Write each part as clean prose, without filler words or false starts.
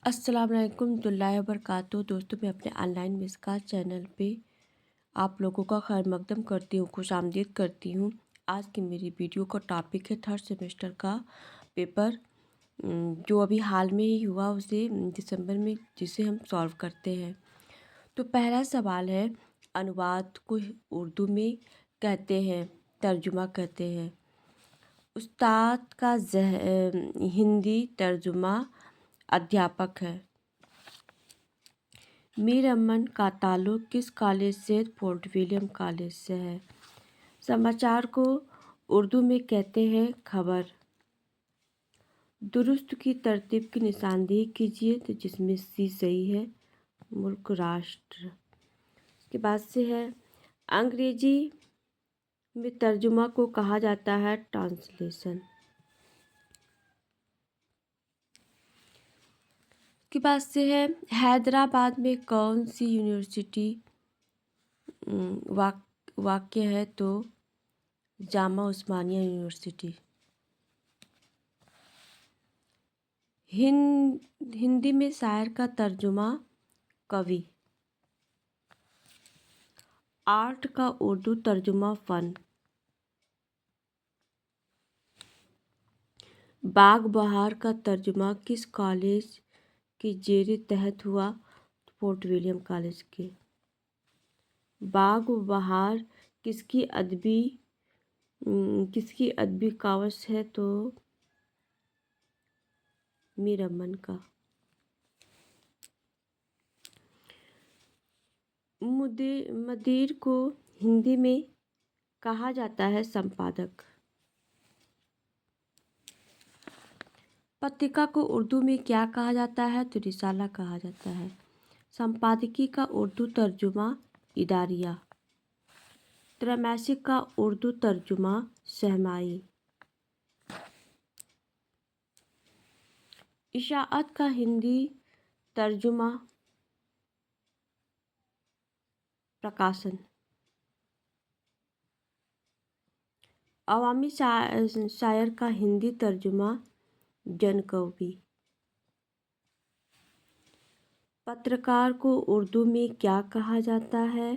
अस्सलाम वालेकुम दुल्लाह वबरकातुहू। दोस्तों, मैं अपने ऑनलाइन मिसकाल चैनल पे आप लोगों का खैर मकदम करती हूँ, खुश आमदीद करती हूँ। आज की मेरी वीडियो का टॉपिक है थर्ड सेमेस्टर का पेपर जो अभी हाल में ही हुआ, उसे दिसंबर में, जिसे हम सॉल्व करते हैं। तो पहला सवाल है, अनुवाद को उर्दू में कहते हैं, तर्जुमा कहते हैं। उस्ताद का हिंदी तर्जुमा अध्यापक है। मीर अमन का ताल्लुक़ किस कॉलेज से? फोर्ट विलियम कॉलेज से है। समाचार को उर्दू में कहते हैं खबर। दुरुस्त की तरतीब की निशानदेही कीजिए, तो जिसमें सी सही है, मुल्क राष्ट्र। इसके बाद से है, अंग्रेजी में तर्जुमा को कहा जाता है ट्रांसलेशन। के बाद से है, हैदराबाद में कौन सी यूनिवर्सिटी वाक़ है? तो जामा उस्मानिया यूनिवर्सिटी। हिंदी में शायर का तर्जुमा कवि। आर्ट का उर्दू तर्जुमा फ़न। बाग बहार का तर्जुमा किस कॉलेज के जेर तहत हुआ? फोर्ट विलियम कॉलेज के। बाग बहार किसकी अदबी कावस है? तो मीर अमन का। मुदीर को हिंदी में कहा जाता है संपादक। पत्रिका को उर्दू में क्या कहा जाता है? तो रिसाला कहा जाता है। संपादकीय का उर्दू तर्जुमा इदारिया। त्रैमासिक का उर्दू तर्जुमा सहमाई। इशाअत का हिंदी तर्जुमा प्रकाशन। अवामी शायर का हिंदी तर्जुमा जनकवी। पत्रकार को उर्दू में क्या कहा जाता है?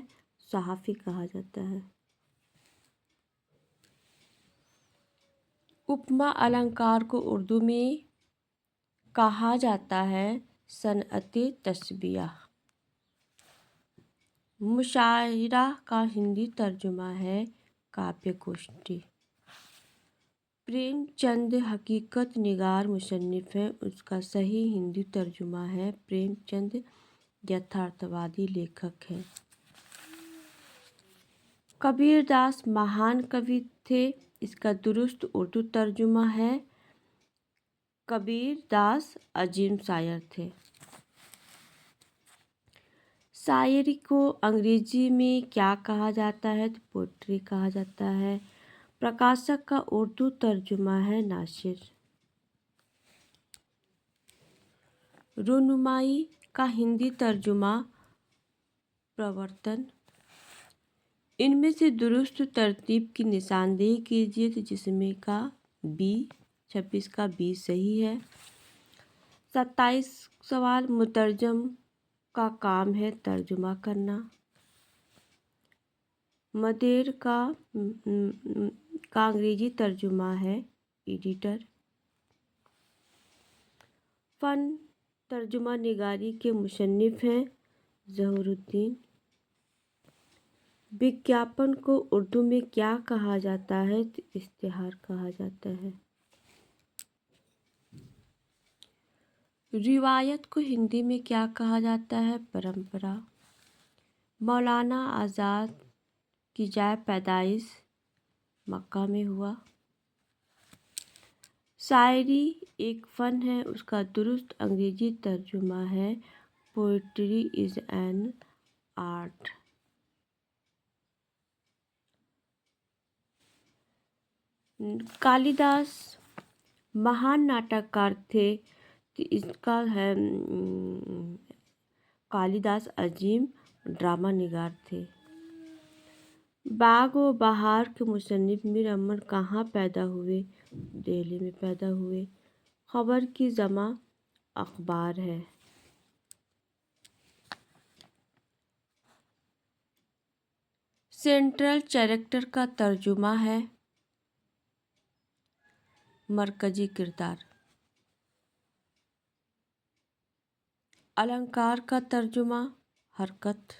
सहाफ़ी कहा जाता है। उपमा अलंकार को उर्दू में कहा जाता है सनअते तस्बिया। मुशायरा का हिंदी तर्जुमा है काव्य गोष्ठी। प्रेमचंद हकीकत निगार मुसन्निफ है, उसका सही हिंदी तर्जुमा है प्रेमचंद यथार्थवादी लेखक है। कबीरदास महान कवि थे, इसका दुरुस्त उर्दू तर्जुमा है कबीरदास अजीम शायर थे। शायरी को अंग्रेजी में क्या कहा जाता है? तो पोएट्री कहा जाता है। प्रकाशक का उर्दू तर्जुमा है नासिर। रुनुमाई का हिंदी तर्जुमा प्रवर्तन। इनमें से दुरुस्त तरतीब की निशानदेही कीजिए, तो जिसमें का बी 26 का बी सही है। 27 सवाल, मुतरजम का काम है तर्जुमा करना। मदेर का अंग्रेजी तर्जुमा है एडिटर। फ़न तर्जुमा निगारी के मुसन्निफ हैं ज़हुरुद्दीन। विज्ञापन को उर्दू में क्या कहा जाता है? तो इश्तिहार कहा जाता है। रिवायत को हिंदी में क्या कहा जाता है? परंपरा। मौलाना आज़ाद की जाए पैदाइश मक्का में हुआ। शायरी एक फ़न है, उसका दुरुस्त अंग्रेजी तर्जुमा है poetry is an art. Kalidas महान नाटककार थे, तो इसका है कालिदास अजीम ड्रामा निगार थे। बाग व बहार के मुसन्निफ मीर अमन कहाँ पैदा हुए? दिल्ली में पैदा हुए। खबर की जमा अखबार है। सेंट्रल कैरेक्टर का तर्जुमा है मरकजी किरदार। अलंकार का तर्जुमा हरकत।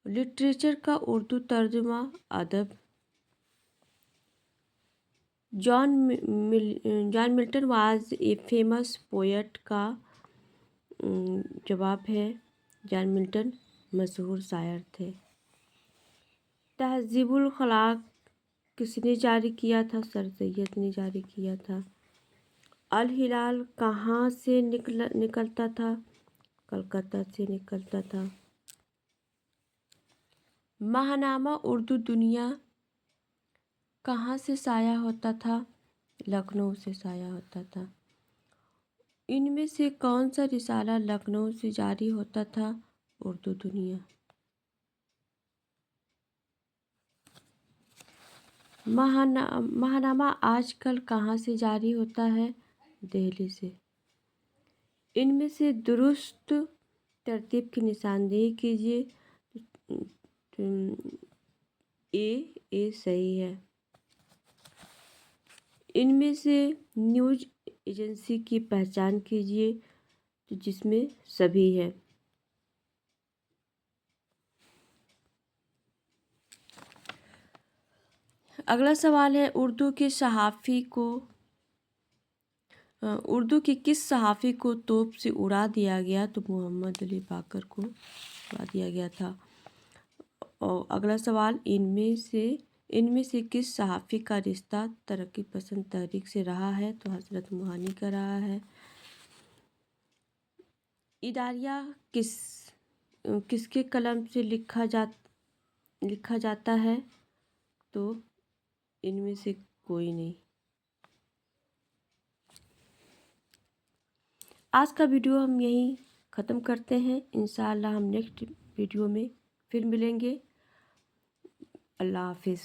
लिटरेचर का उर्दू तर्जुमा अदब। John Milton was a famous poet का जवाब है जॉन मिल्टन मशहूर शायर थे। तहज़ीबुल खलाक किसने जारी किया था? सर सैयद ने जारी किया था। अल हिलाल कहाँ से निकलता था? कलकत्ता से निकलता था। महानामा उर्दू दुनिया कहाँ से शाया होता था? लखनऊ से शाया होता था। इनमें से कौन सा रिसाला लखनऊ से जारी होता था? उर्दू दुनिया। महानामा आजकल कहाँ से जारी होता है? दिल्ली से। इनमें से दुरुस्त तरतीब की निशानदेही कीजिए। ए सही है। इनमें से न्यूज एजेंसी की पहचान कीजिए तो जिसमें सभी है। अगला सवाल है उर्दू की किस सहाफ़ी को तोप से उड़ा दिया गया? तो मोहम्मद अली बाकर को उड़ा दिया गया था। और अगला सवाल इनमें से किस सहाफ़ी का रिश्ता तरक्की पसंद तहरीक से रहा है? तो हज़रत मुहानी का रहा है। इदारिया किसके कलम से लिखा जाता है? तो इनमें से कोई नहीं। आज का वीडियो हम यहीं ख़त्म करते हैं। इंशाअल्लाह हम नेक्स्ट वीडियो में फिर मिलेंगे। अल्लाह हाफिज़।